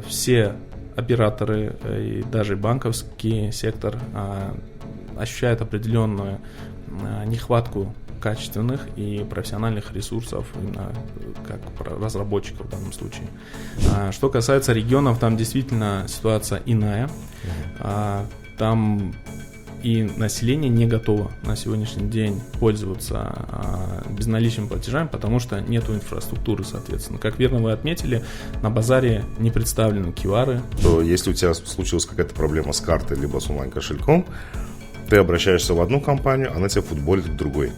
все операторы и даже банковский сектор ощущают определенную нехватку качественных и профессиональных ресурсов, именно как разработчиков в данном случае. Что касается регионов, там действительно ситуация иная. Там и население не готово на сегодняшний день пользоваться безналичными платежами, потому что нет инфраструктуры, соответственно. Как верно вы отметили, на базаре не представлены QR. То если у тебя случилась какая-то проблема с картой либо с онлайн-кошельком, ты обращаешься в одну компанию, она тебя футболит к другой.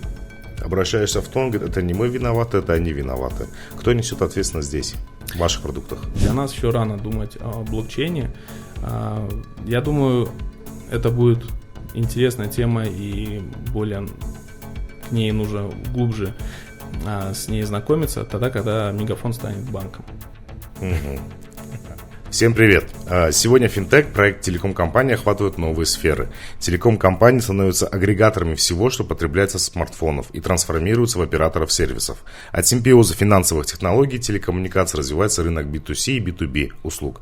Обращаешься в тон, говорит, это не мы виноваты, это они виноваты. Кто несет ответственность здесь, в ваших продуктах? Для нас еще рано думать о блокчейне. Я думаю, это будет интересная тема, и более к ней нужно глубже с ней знакомиться, тогда, когда Мегафон станет банком. Всем привет! Сегодня финтех, проект телеком-компании, охватывает новые сферы. Телеком-компании становятся агрегаторами всего, что потребляется с смартфонов, и трансформируются в операторов сервисов. От симбиоза финансовых технологий телекоммуникаций развивается рынок B2C и B2B услуг.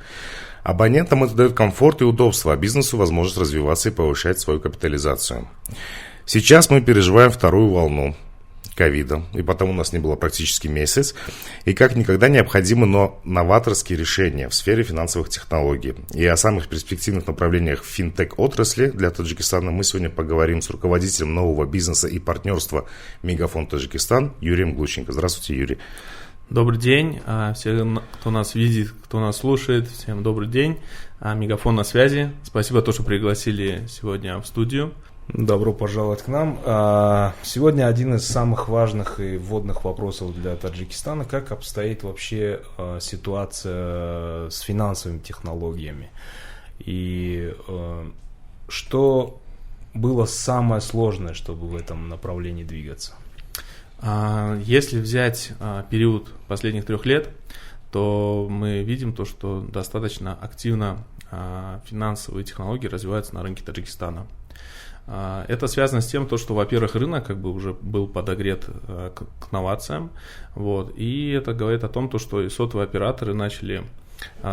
Абонентам это дает комфорт и удобство, а бизнесу возможность развиваться и повышать свою капитализацию. Сейчас мы переживаем вторую волну ковида, и потому у нас не было практически месяц, и как никогда необходимы новаторские решения в сфере финансовых технологий. И о самых перспективных направлениях финтех-отрасли для Таджикистана мы сегодня поговорим с руководителем нового бизнеса и партнерства Мегафон Таджикистан Юрием Глущенко. Здравствуйте, Юрий. Добрый день, всем, кто нас видит, кто нас слушает, всем добрый день. Мегафон на связи. Спасибо, что пригласили сегодня в студию. Добро пожаловать к нам. Сегодня один из самых важных и вводных вопросов для Таджикистана. Как обстоит вообще ситуация с финансовыми технологиями? И что было самое сложное, чтобы в этом направлении двигаться? Если взять период последних 3 лет, то мы видим то, что достаточно активно финансовые технологии развиваются на рынке Таджикистана. Это связано с тем, что, во-первых, рынок уже был подогрет к новациям, и это говорит о том, что и сотовые операторы начали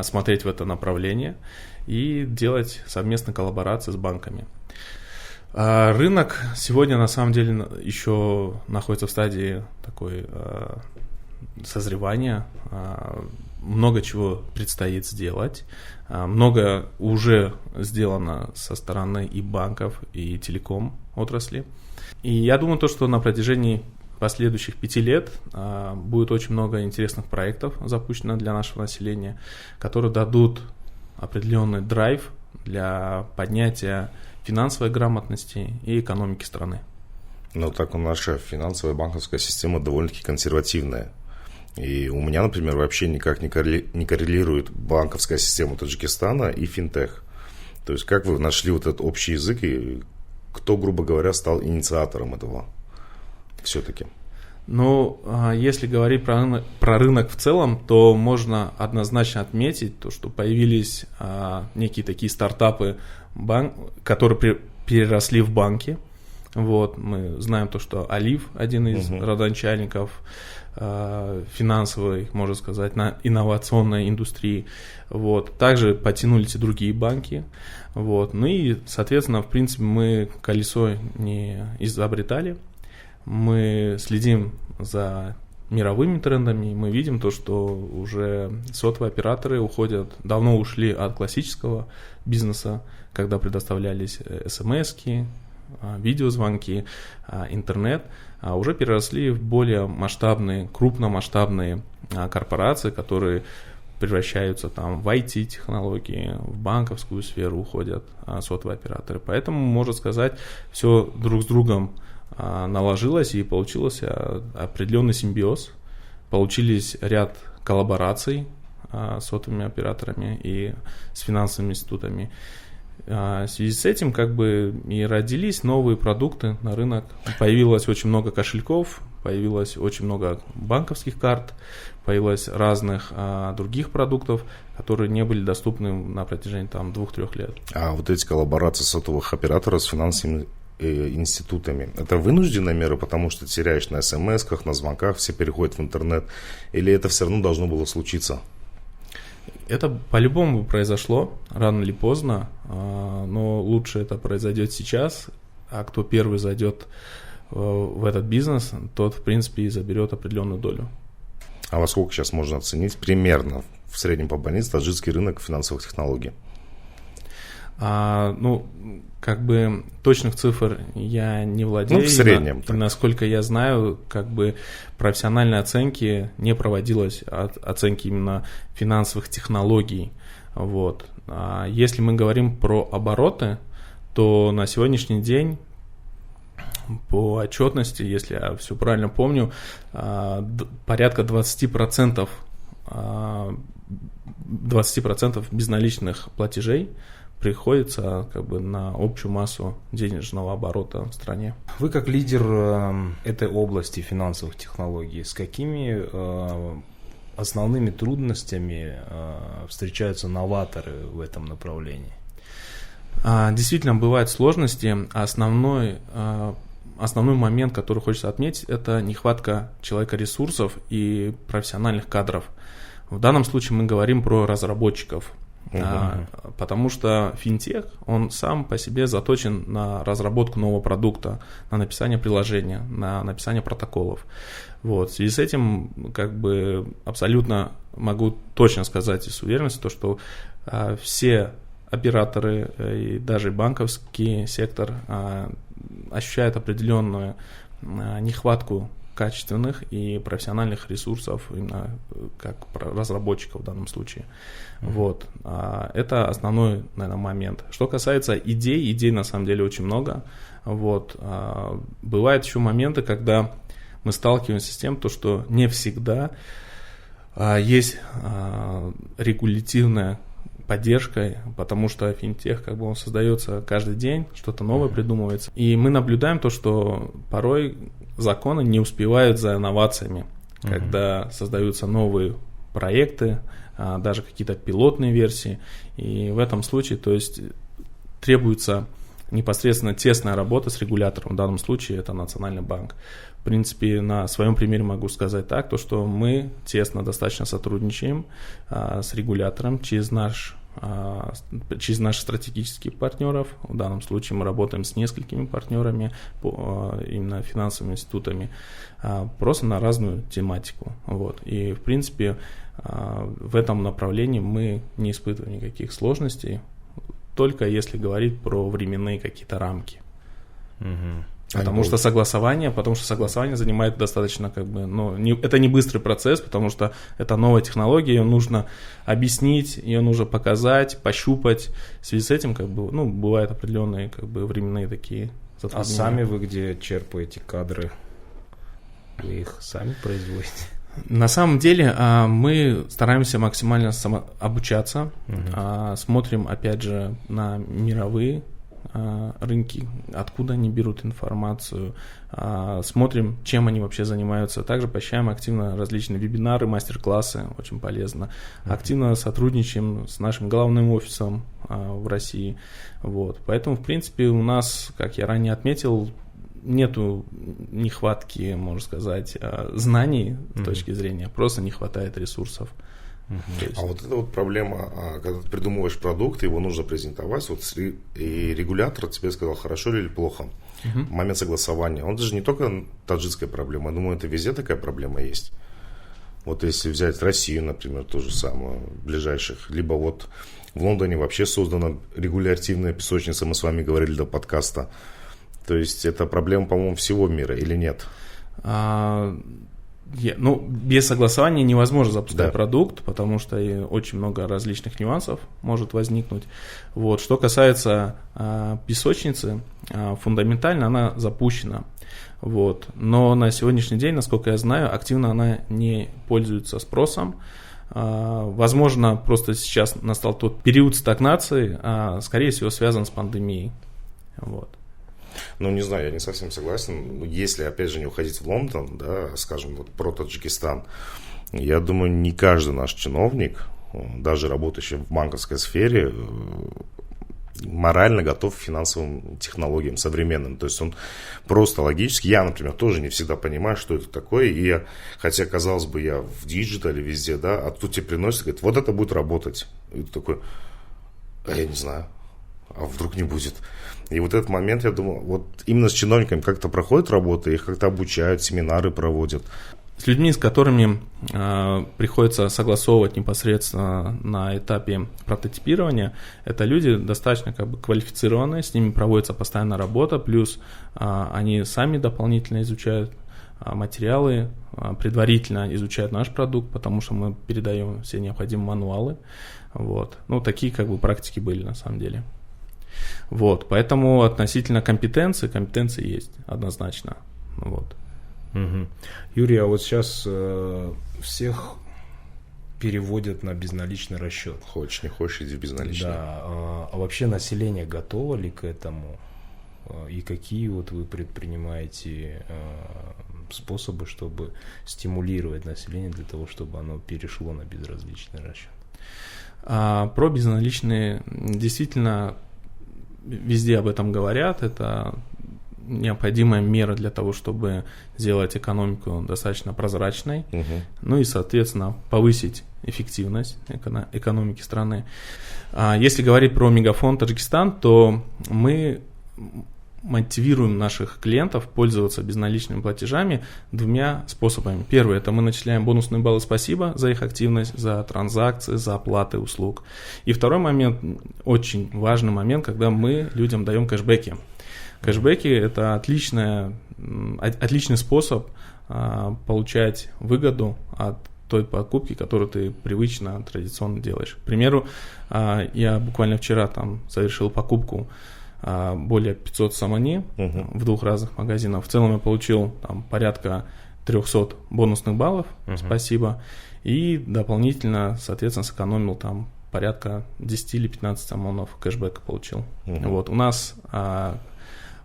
смотреть в это направление и делать совместные коллаборации с банками. Рынок сегодня на самом деле еще находится в стадии такой созревания. Много чего предстоит сделать. Много уже сделано со стороны и банков, и телеком отрасли. И я думаю, что на протяжении последующих 5 лет будет очень много интересных проектов запущено для нашего населения, которые дадут определенный драйв для поднятия финансовой грамотности и экономики страны. Но так наша финансовая банковская система довольно-таки консервативная. И у меня, например, вообще никак не коррелирует банковская система Таджикистана и финтех. То есть как вы нашли этот общий язык, и кто, грубо говоря, стал инициатором этого все-таки? Если говорить про рынок в целом, то можно однозначно отметить то, что появились некие такие стартапы, которые переросли в банки. Мы знаем то, что Алиф, один из родоначальников финансовой, можно сказать, на инновационной индустрии. Также потянулись и другие банки. И, соответственно, в принципе, мы колесо не изобретали. Мы следим за мировыми трендами. Мы видим то, что уже сотовые операторы давно ушли от классического бизнеса, когда предоставлялись смс-ки, видеозвонки, интернет, а уже переросли в более масштабные, крупномасштабные корпорации, которые превращаются в IT-технологии, в банковскую сферу уходят сотовые операторы. Поэтому, можно сказать, все друг с другом наложилось и получился определенный симбиоз. Получились ряд коллабораций с сотовыми операторами и с финансовыми институтами. В связи с этим и родились новые продукты на рынок. Появилось очень много кошельков, появилось очень много банковских карт, появилось разных других продуктов, которые не были доступны на протяжении 2-3 лет. А эти коллаборации сотовых операторов с финансовыми институтами, это вынужденная мера, потому что теряешь на смс-ках, на звонках, все переходят в интернет, или это все равно должно было случиться? Это по-любому произошло, рано или поздно, но лучше это произойдет сейчас, а кто первый зайдет в этот бизнес, тот, в принципе, и заберет определенную долю. А во сколько сейчас можно оценить примерно в среднем по больнице таджикский рынок финансовых технологий? Точных цифр я не владею. В среднем. И насколько я знаю, профессиональной оценки не проводилось, оценки именно финансовых технологий. Вот. Если мы говорим про обороты, то на сегодняшний день по отчетности, если я все правильно помню, порядка 20% безналичных платежей приходится на общую массу денежного оборота в стране. Вы как лидер этой области финансовых технологий, с какими основными трудностями встречаются новаторы в этом направлении? Действительно, бывают сложности. Основной момент, который хочется отметить, это нехватка человека-ресурсов и профессиональных кадров. В данном случае мы говорим про разработчиков. Потому что финтех, он сам по себе заточен на разработку нового продукта, на написание приложения, на написание протоколов. Вот. В связи с этим абсолютно могу точно сказать и с уверенностью, что все операторы и даже банковский сектор ощущают определенную нехватку качественных и профессиональных ресурсов, именно как разработчиков в данном случае. Вот. Это основной, наверное, момент. Что касается идей на самом деле очень много. Вот. Бывают еще моменты, когда мы сталкиваемся с тем, что не всегда есть регулятивная поддержкой, потому что финтех, он создается каждый день, что-то новое придумывается. И мы наблюдаем то, что порой законы не успевают за инновациями, когда создаются новые проекты, даже какие-то пилотные версии. И в этом случае, требуется непосредственно тесная работа с регулятором. В данном случае это Национальный банк. В принципе, на своем примере могу сказать так, что мы тесно достаточно сотрудничаем с регулятором через наших стратегических партнеров. В данном случае мы работаем с несколькими партнерами, именно финансовыми институтами, просто на разную тематику. Вот. И, в принципе, в этом направлении мы не испытываем никаких сложностей, только если говорить про временные какие-то рамки. Потому что согласование занимает достаточно, это не быстрый процесс, потому что это новая технология, ее нужно объяснить, ее нужно показать, пощупать. В связи с этим, бывают определенные, временные такие затруднения. А сами вы где черпаете кадры? Вы их сами производите? На самом деле мы стараемся максимально обучаться, смотрим, опять же, на мировые рынки, откуда они берут информацию, смотрим, чем они вообще занимаются. Также посещаем активно различные вебинары, мастер-классы, очень полезно. Активно сотрудничаем с нашим главным офисом в России. Вот. Поэтому, в принципе, у нас, как я ранее отметил, нету нехватки, можно сказать, знаний с точки зрения, просто не хватает ресурсов. А вот эта проблема, когда ты придумываешь продукт, его нужно презентовать, и регулятор тебе сказал, хорошо или плохо. Момент согласования. Он же не только таджикская проблема, я думаю, это везде такая проблема есть. Вот если взять Россию, например, то же самое, ближайших, либо в Лондоне вообще создана регулятивная песочница, мы с вами говорили до подкаста. То есть это проблема, по-моему, всего мира или нет? Без согласования невозможно запускать продукт, потому что очень много различных нюансов может возникнуть. Вот. Что касается песочницы, фундаментально она запущена. Вот. Но на сегодняшний день, насколько я знаю, активно она не пользуется спросом. Возможно, просто сейчас настал тот период стагнации, скорее всего, связан с пандемией. Вот. Не знаю, я не совсем согласен. Если, опять же, не уходить в Лондон, скажем, про Таджикистан, я думаю, не каждый наш чиновник, даже работающий в банковской сфере, морально готов к финансовым технологиям современным. То есть он просто логически. Я, например, тоже не всегда понимаю, что это такое. И я, хотя, казалось бы, я в диджитале везде, да, а тут тебе приносят, говорит, вот это будет работать. И ты такой, а я не знаю, а вдруг не будет. И вот этот момент, я думал, вот именно с чиновниками как-то проходит работа, их как-то обучают, семинары проводят. С людьми, с которыми приходится согласовывать непосредственно на этапе прототипирования, это люди достаточно как бы квалифицированные, с ними проводится постоянная работа, плюс они сами дополнительно изучают материалы, предварительно изучают наш продукт, потому что мы передаем все необходимые мануалы. Вот. Ну, такие как бы практики были на самом деле. Вот. Поэтому относительно компетенции есть однозначно. Вот. Угу. Юрий, а вот сейчас всех переводят на безналичный расчет. Хочешь, не хочешь, иди безналичный. Да. А вообще население готово ли к этому? И какие вот вы предпринимаете способы, чтобы стимулировать население для того, чтобы оно перешло на безразличный расчет? Про безналичные действительно везде об этом говорят. Это необходимая мера для того, чтобы сделать экономику достаточно прозрачной, ну и, соответственно, повысить эффективность экономики страны. Если говорить про Мегафон Таджикистан, то мы мотивируем наших клиентов пользоваться безналичными платежами двумя способами. Первый – это мы начисляем бонусные баллы «Спасибо» за их активность, за транзакции, за оплаты услуг. И второй момент, очень важный момент, когда мы людям даем кэшбэки. Кэшбэки – это отличный способ получать выгоду от той покупки, которую ты привычно, традиционно делаешь. К примеру, я буквально вчера там совершил покупку более 500 самани в двух разных магазинах. В целом я получил там порядка 300 бонусных баллов, спасибо, и дополнительно, соответственно, сэкономил там порядка 10 или 15 самонов кэшбэка получил. Вот. У нас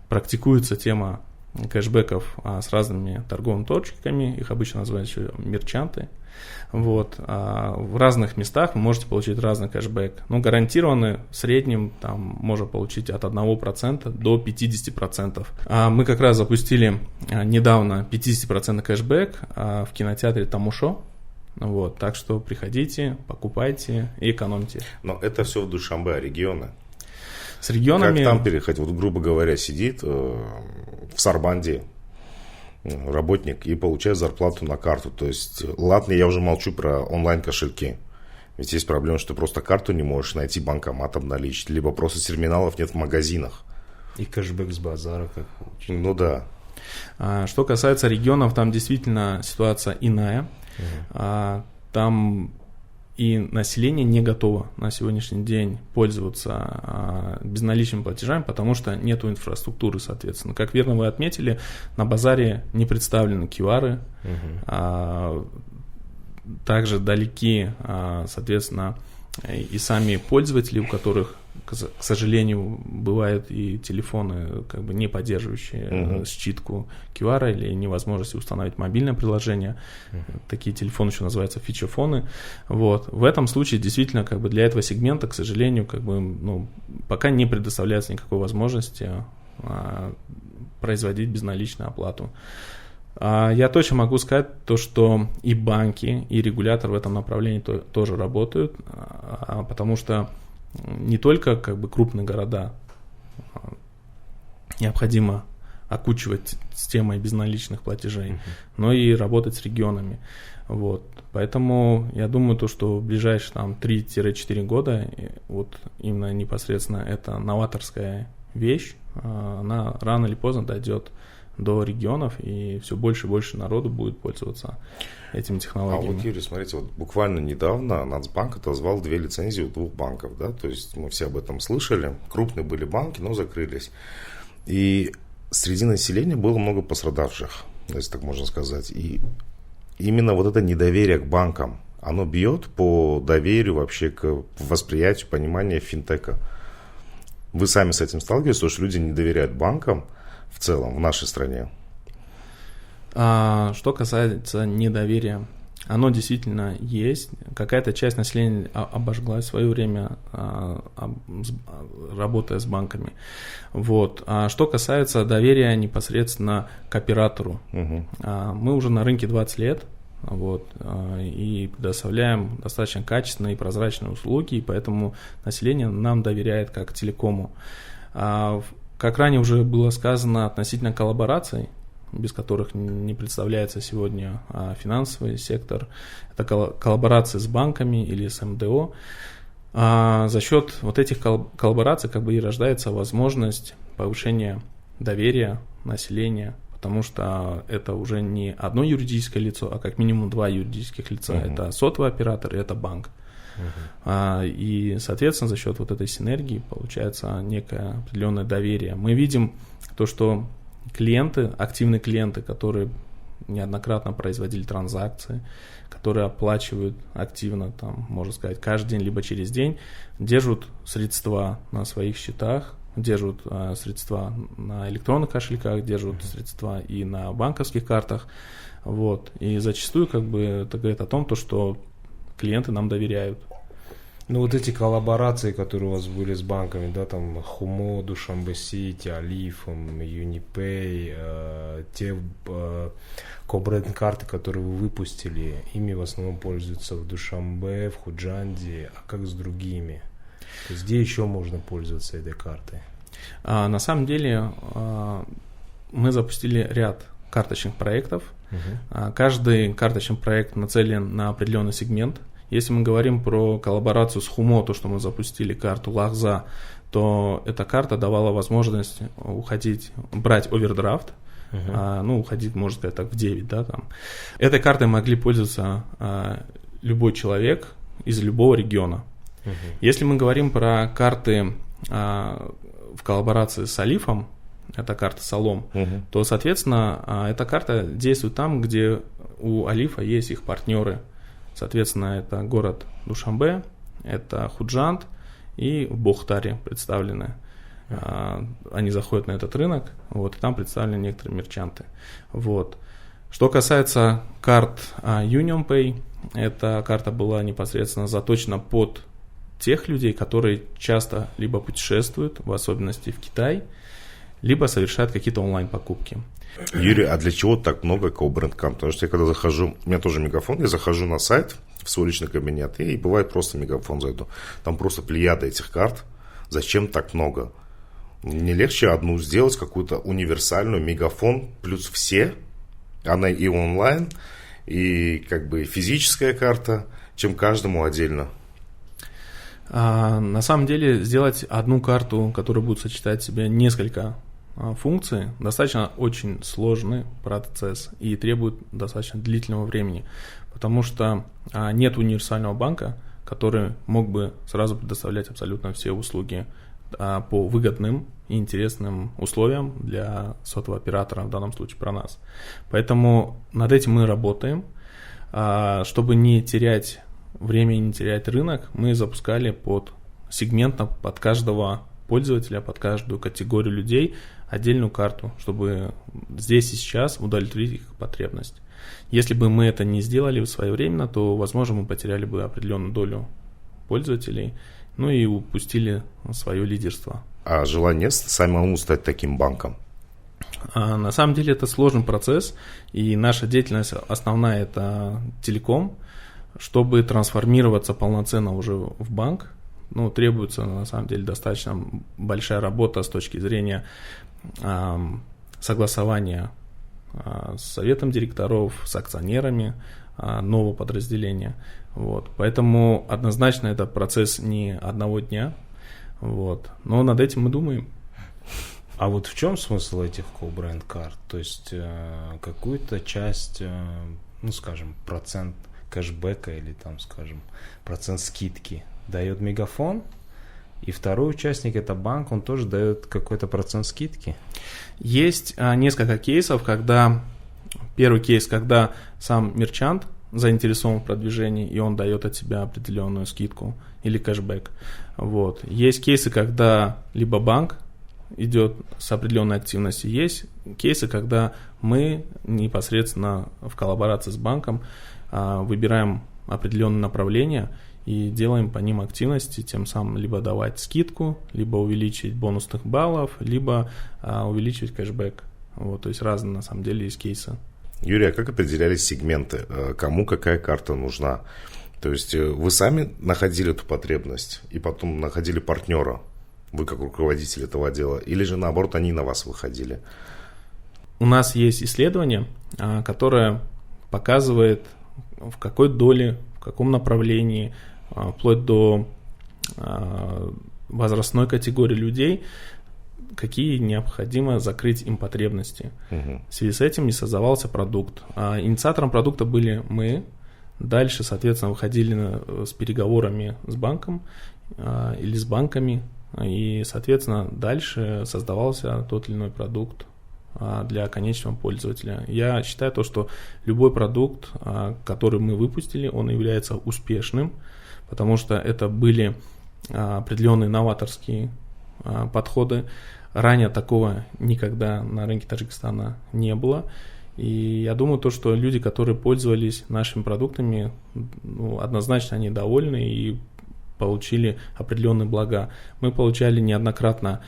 практикуется тема кэшбэков с разными торговыми точками, их обычно называют еще мерчанты. Вот. В разных местах вы можете получить разный кэшбэк. Ну, гарантированно в среднем там можно получить от 1% до 50%. Мы как раз запустили недавно 50% кэшбэк в кинотеатре Тамушо. Вот. Так что приходите, покупайте и экономьте. Но это все в Душанбе, регионы. С регионами... Как там переходить? Вот, грубо говоря, сидит в Сарбанде работник и получает зарплату на карту. То есть, ладно, я уже молчу про онлайн-кошельки. Ведь есть проблема, что ты просто карту не можешь найти, банкомат обналичить, либо просто терминалов нет в магазинах. И кэшбэк с базара как получить. Ну да. Что касается регионов, там действительно ситуация иная. Там и население не готово на сегодняшний день пользоваться безналичными платежами, потому что нет инфраструктуры, соответственно. Как верно вы отметили, на базаре не представлены QR, также далеки, соответственно, и сами пользователи, у которых, к сожалению, бывают и телефоны, как бы не поддерживающие считку QR или невозможности установить мобильное приложение. Такие телефоны еще называются фичефоны. Вот. В этом случае действительно как бы для этого сегмента, к сожалению, как бы, ну, пока не предоставляется никакой возможности производить безналичную оплату. Я точно могу сказать то, что и банки, и регулятор в этом направлении тоже работают, потому что не только как бы крупные города необходимо окучивать с темой безналичных платежей, но и работать с регионами. Вот. Поэтому я думаю, то, что в ближайшие там, 3-4 года вот именно непосредственно эта новаторская вещь, она рано или поздно дойдет до регионов, и все больше и больше народу будет пользоваться этими технологиями. А вот, Юрий, смотрите, вот буквально недавно Нацбанк отозвал 2 лицензии у 2 банков, да, то есть мы все об этом слышали, крупные были банки, но закрылись. И среди населения было много пострадавших, если так можно сказать, и именно вот это недоверие к банкам, оно бьет по доверию вообще к восприятию, пониманию финтека. Вы сами с этим сталкиваетесь, потому что люди не доверяют банкам в целом в нашей стране? Что касается недоверия оно действительно есть. Какая-то часть населения обожглась в свое время, работая с банками. Вот. А что касается доверия непосредственно к оператору, мы уже на рынке 20 лет. Вот, и предоставляем достаточно качественные и прозрачные услуги, и поэтому население нам доверяет как телекому. Как ранее уже было сказано относительно коллабораций, без которых не представляется сегодня финансовый сектор, это коллаборации с банками или с МДО. За счет вот этих коллабораций как бы и рождается возможность повышения доверия населения, потому что это уже не одно юридическое лицо, а как минимум 2 юридических лица. Это сотовый оператор и это банк. И, соответственно, за счет вот этой синергии получается некое определенное доверие. Мы видим то, что клиенты, активные клиенты, которые неоднократно производили транзакции, которые оплачивают активно, там, можно сказать, каждый день, либо через день, держат средства на своих счетах, держат средства на электронных кошельках, держат средства и на банковских картах. Вот. И зачастую как бы это говорит о том, что клиенты нам доверяют. Ну вот эти коллаборации, которые у вас были с банками, да, там Хумо, Душанбе Сити, Алифом, Юнипей, те ко-бренд-карты, которые вы выпустили, ими в основном пользуются в Душанбе, в Худжанде, а как с другими? То есть где еще можно пользоваться этой картой? На самом деле мы запустили ряд карточных проектов. Каждый карточный проект нацелен на определенный сегмент. Если мы говорим про коллаборацию с Хумо, то, что мы запустили карту Лахза, то эта карта давала возможность брать овердрафт, уходить, можно сказать так, в 9, да, там. Этой картой могли пользоваться любой человек из любого региона. Если мы говорим про карты в коллаборации с Алифом, это карта Салом, то, соответственно, эта карта действует там, где у Алифа есть их партнеры. Соответственно, это город Душанбе, это Худжанд и в Бохтаре представлены. Они заходят на этот рынок, вот, и там представлены некоторые мерчанты. Вот. Что касается карт UnionPay, эта карта была непосредственно заточена под тех людей, которые часто либо путешествуют, в особенности в Китай, либо совершают какие-то онлайн-покупки. Юрий, а для чего так много ко-бренд-карт? Потому что я когда захожу, у меня тоже Мегафон, я захожу на сайт, в свой личный кабинет, и бывает просто Мегафон зайду. Там просто плеяда этих карт. Зачем так много? Не легче одну сделать, какую-то универсальную Мегафон плюс все, она и онлайн, и как бы физическая карта, чем каждому отдельно? На самом деле сделать одну карту, которая будет сочетать в себе несколько функций, достаточно очень сложный процесс и требует достаточно длительного времени, потому что нет универсального банка, который мог бы сразу предоставлять абсолютно все услуги по выгодным и интересным условиям для сотового оператора, в данном случае про нас. Поэтому над этим мы работаем. Чтобы не терять время и не терять рынок, мы запускали сегментно под каждого пользователя, под каждую категорию людей отдельную карту, чтобы здесь и сейчас удовлетворить их потребность. Если бы мы это не сделали своевременно, то, возможно, мы потеряли бы определенную долю пользователей, ну и упустили свое лидерство. А желание самому стать таким банком? На самом деле это сложный процесс, и наша деятельность основная – это телеком. Чтобы трансформироваться полноценно уже в банк, требуется на самом деле достаточно большая работа с точки зрения согласования с советом директоров, с акционерами нового подразделения. Вот. Поэтому однозначно это процесс не одного дня, вот. Но над этим мы думаем. А вот в чем смысл этих ко-бренд карт? То есть какую-то часть, скажем, процент кэшбэка или там, скажем, процент скидки дает Мегафон, и второй участник, это банк, он тоже дает какой-то процент скидки? Есть несколько кейсов, первый кейс, когда сам мерчант заинтересован в продвижении, и он дает от себя определенную скидку или кэшбэк. Вот. Есть кейсы, когда либо банк идет с определенной активностью, есть кейсы, когда мы непосредственно в коллаборации с банком выбираем определенные направления и делаем по ним активности, тем самым либо давать скидку, либо увеличить бонусных баллов, либо увеличивать кэшбэк. Вот, то есть разные на самом деле есть кейсы. Юрий, а как определялись сегменты? Кому какая карта нужна? То есть вы сами находили эту потребность и потом находили партнера, вы как руководитель этого отдела, или же наоборот они на вас выходили? У нас есть исследование, которое показывает, в какой доле, в каком направлении, вплоть до возрастной категории людей, какие необходимо закрыть им потребности. В связи с этим и создавался продукт. Инициатором продукта были мы. Дальше, соответственно, выходили с переговорами с банком или с банками. И, соответственно, дальше создавался тот или иной продукт для конечного пользователя. Я считаю то, что любой продукт, который мы выпустили, он является успешным, потому что это были определенные новаторские подходы. Ранее такого никогда на рынке Таджикистана не было. И я думаю, то, что люди, которые пользовались нашими продуктами, однозначно они довольны и получили определенные блага. Мы получали неоднократно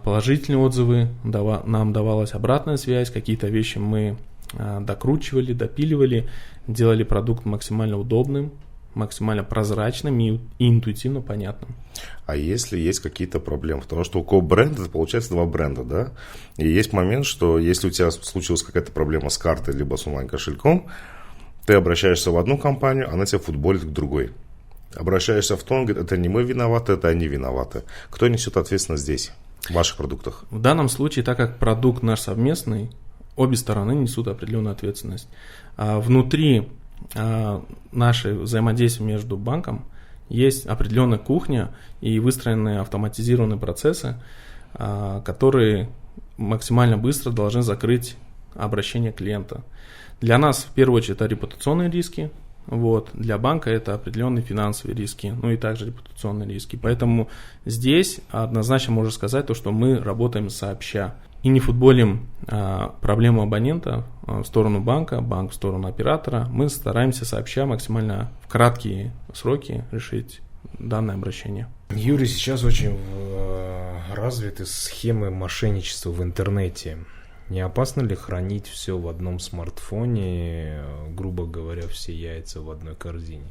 положительные отзывы, нам давалась обратная связь, какие-то вещи мы докручивали, допиливали, делали продукт максимально удобным, максимально прозрачным и интуитивно понятным. А если есть какие-то проблемы? Потому что у ко-бренда это получается два бренда, да? И есть момент, что если у тебя случилась какая-то проблема с картой либо с онлайн-кошельком, ты обращаешься в одну компанию, она тебя футболит к другой. Обращаешься в тон, говорит, это не мы виноваты, это они виноваты. Кто несет ответственность здесь, в ваших продуктах? В данном случае, так как продукт наш совместный, обе стороны несут определенную ответственность. Внутри наше взаимодействие между банком есть определенная кухня и выстроенные автоматизированные процессы, которые максимально быстро должны закрыть обращение клиента. Для нас в первую очередь это репутационные риски, для банка это определенные финансовые риски, и также репутационные риски. Поэтому здесь однозначно можно сказать то, что мы работаем сообща. И не футболим проблему абонента в сторону банка, банк в сторону оператора. Мы стараемся сообща максимально в краткие сроки решить данное обращение. Юрий, сейчас очень развиты схемы мошенничества в интернете. Не опасно ли хранить все в одном смартфоне, грубо говоря, все яйца в одной корзине?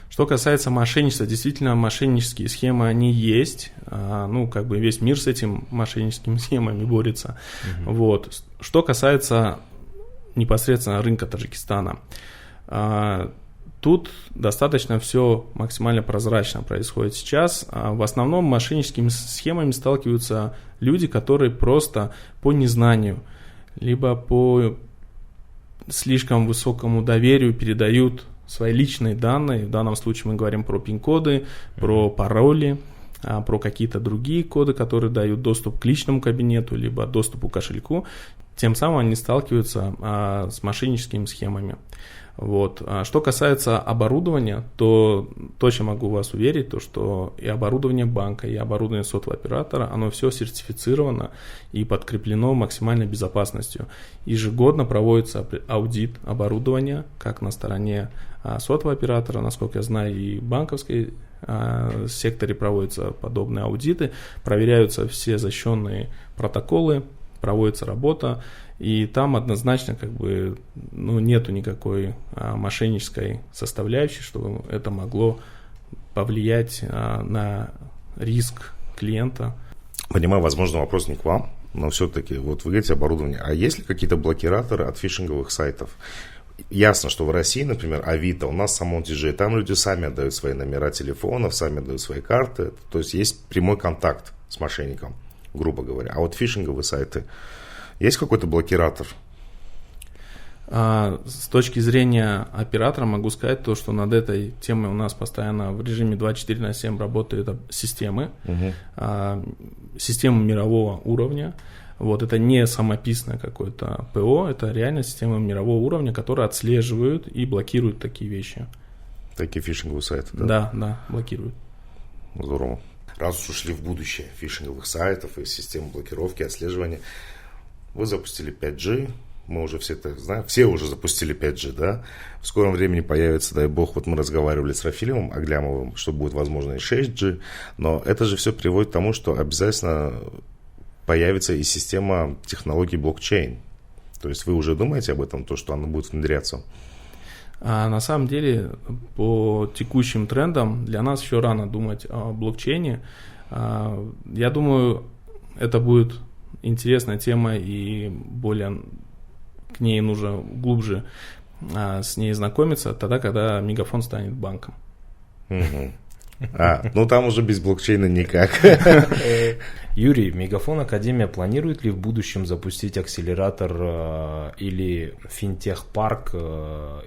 Что касается мошенничества, действительно, мошеннические схемы, они есть. Весь мир с этими мошенническими схемами борется. Что касается непосредственно рынка Таджикистана, тут достаточно все максимально прозрачно происходит сейчас. В основном мошенническими схемами сталкиваются люди, которые просто по незнанию, либо по слишком высокому доверию передают свои личные данные. В данном случае мы говорим про пин-коды, про пароли, про какие-то другие коды, которые дают доступ к личному кабинету, либо доступу к кошельку. Тем самым они сталкиваются с мошенническими схемами. Что касается оборудования, то точно могу вас уверить, что и оборудование банка, и оборудование сотового оператора, оно все сертифицировано и подкреплено максимальной безопасностью. Ежегодно проводится аудит оборудования, как на стороне сотового оператора, насколько я знаю, и в банковской секторе проводятся подобные аудиты, проверяются все защищенные протоколы, проводится работа, и там однозначно нету никакой мошеннической составляющей, чтобы это могло повлиять на риск клиента. Понимаю, возможно, вопрос не к вам, но все-таки вы говорите оборудование. А есть ли какие-то блокираторы от фишинговых сайтов? Ясно, что в России, например, Авито, у нас само DJ, там люди сами отдают свои номера телефонов, сами отдают свои карты, то есть есть прямой контакт с мошенником, грубо говоря. А фишинговые сайты, есть какой-то блокиратор? С точки зрения оператора могу сказать то, что над этой темой у нас постоянно в режиме 24/7 работают системы, системы мирового уровня. Это не самописное какое-то ПО, это реально система мирового уровня, которая отслеживают и блокируют такие вещи. Такие фишинговые сайты, да? Да, блокируют. Здорово. Раз уж ушли в будущее фишинговых сайтов и систем блокировки, отслеживания, вы запустили 5G, мы уже все это знаем, все уже запустили 5G, да, в скором времени появится, дай бог, вот мы разговаривали с Рафилевым Аглямовым, что будет, возможно, и 6G, но это же все приводит к тому, что обязательно появится и система технологий блокчейн. То есть вы уже думаете об этом, то, что она будет внедряться? А на самом деле, по текущим трендам для нас еще рано думать о блокчейне. Я думаю, это будет интересная тема, и более к ней нужно глубже с ней знакомиться тогда, когда Мегафон станет банком. Ну там уже без блокчейна никак. Юрий, Мегафон Академия планирует ли в будущем запустить акселератор или финтех-парк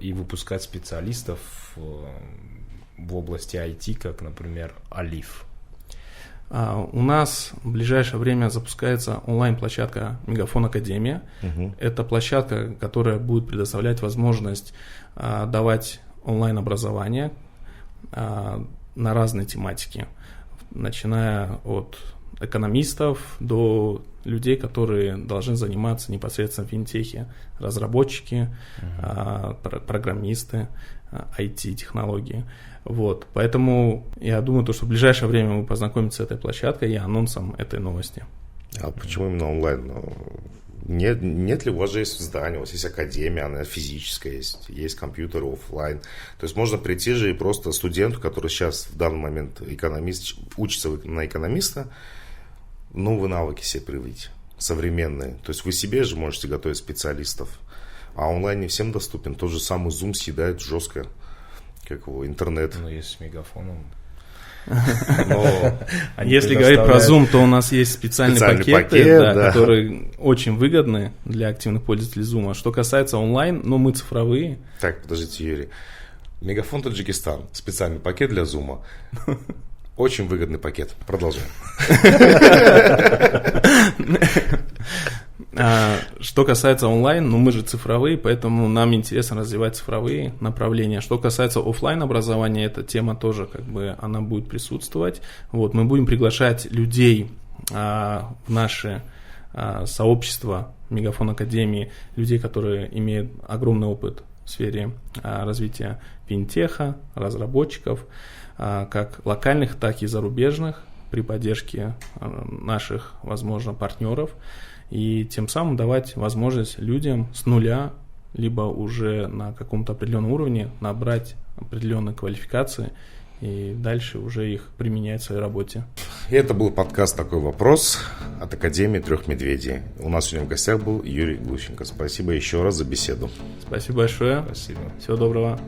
и выпускать специалистов в области IT, как, например, Алиф? У нас в ближайшее время запускается онлайн-площадка Мегафон Академия. Это площадка, которая будет предоставлять возможность давать онлайн-образование на разные тематики, начиная от экономистов до людей, которые должны заниматься непосредственно в финтехе, разработчики, программисты, IT-технологии. Вот. Поэтому я думаю, что в ближайшее время мы познакомимся с этой площадкой и анонсом этой новости. А почему именно онлайн? Нет ли у вас же есть здание, у вас есть академия, она физическая, есть компьютер офлайн. То есть можно прийти же и просто студенту, который сейчас в данный момент экономист, учится на экономиста, новые навыки себе привить, современные. То есть вы себе же можете готовить специалистов, а онлайн не всем доступен. Тот же самый Zoom съедает жестко, как его, интернет. Ну, есть с Мегафоном. Если говорить про Zoom, то у нас есть специальные пакеты, которые очень выгодны для активных пользователей Zoom. Что касается онлайн, мы цифровые. Так, подождите, Юрий. Мегафон Таджикистан. Специальный пакет для Zoom. Очень выгодный пакет. Продолжаем. Что касается онлайн, мы же цифровые, поэтому нам интересно развивать цифровые направления. Что касается офлайн образования, эта тема тоже она будет присутствовать. Вот, мы будем приглашать людей в наше сообщество Мегафон Академии, людей, которые имеют огромный опыт в сфере развития финтеха, разработчиков, как локальных, так и зарубежных, при поддержке наших, возможно, партнеров. И тем самым давать возможность людям с нуля, либо уже на каком-то определенном уровне набрать определенные квалификации и дальше уже их применять в своей работе. И это был подкаст «Такой вопрос» от Академии Трех Медведей. У нас сегодня в гостях был Юрий Глущенко. Спасибо еще раз за беседу. Спасибо большое. Спасибо. Всего доброго.